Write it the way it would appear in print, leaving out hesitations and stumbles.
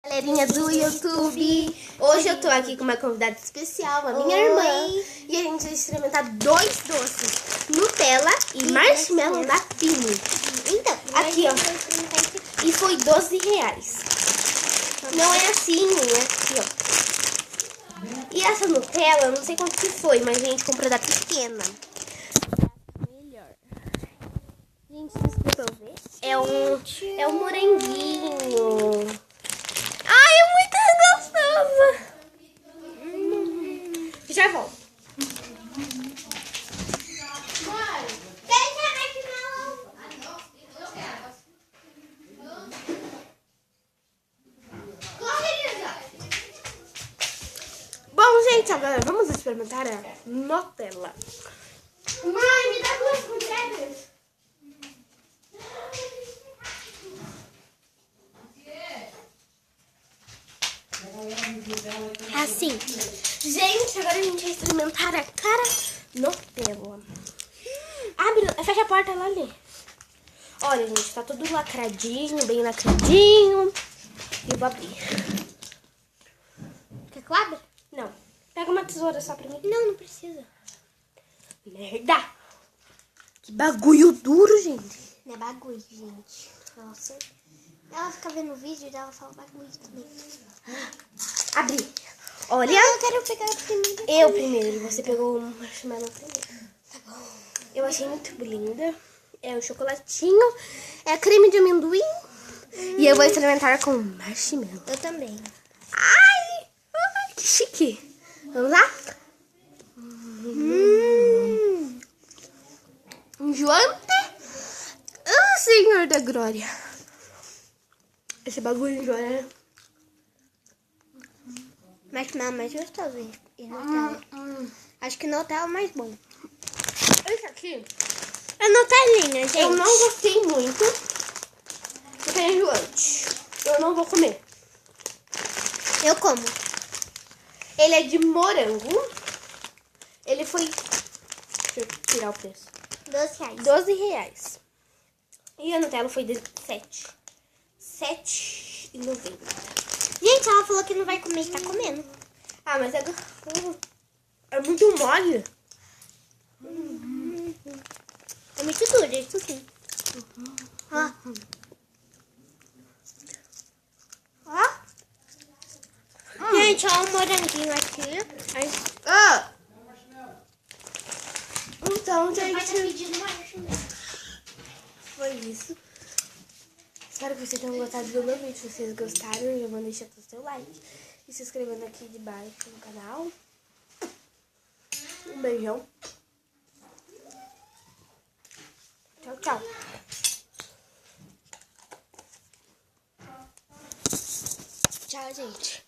Galerinha do YouTube, hoje eu tô aqui com uma convidada especial, a minha irmã, e a gente vai experimentar dois doces, Nutella e marshmallow da Fini. Então, aqui ó, e foi R$12. Não é assim, é aqui ó. E essa Nutella, eu não sei quanto que foi, mas a gente comprou da pequena. Melhor. Gente, vocês podem ver? É um moranguinho. Ai, é muito gostoso. Já volto. Bom, gente, agora vamos experimentar a Nutella. Mãe, me dá 2 colheres. assim. Gente, agora a gente vai experimentar a cara Nutella. Abre, fecha a porta lá ali. Olha, gente, tá tudo lacradinho, bem lacradinho. E eu vou abrir. Quer que eu abra? Não. Pega uma tesoura só pra mim. Não, não precisa. Merda. Que bagulho duro, gente. Não é bagulho, gente. Nossa. Ela fica vendo o vídeo e ela fala bagulho também. Abri. Olha. Eu quero pegar primeiro. Eu primeiro. Você pegou o marshmallow primeiro. Tá bom. Eu achei muito linda. É o chocolatinho. É creme de amendoim. E eu vou experimentar com marshmallow. Eu também. Ai, que chique. Vamos lá? Enjoante? Ah, Senhor da Glória. Esse bagulho enjoa, né? Marshmallow mais gostoso, hein? E Nutella. Acho que Nutella é o mais bom. Esse aqui, A Nutellinha, gente. eu não gostei muito. Porque é enjoante. Eu não vou comer. Eu como. Ele é de morango. Ele foi... Deixa eu tirar o preço. R$12. R$12. E a Nutella foi R$17. R$7,90. Gente, ela falou que não vai comer e tá comendo. Ah, mas é gostoso. É muito mole. É muito duro, isso sim. Ó. Gente, ó o moranguinho aqui. Aí, Ah! Então, gente, foi isso. Espero que vocês tenham gostado do meu vídeo. Se vocês gostaram, já vão deixar o seu like. E se inscrevendo aqui debaixo no canal. Um beijão. Tchau, tchau. tchau, gente.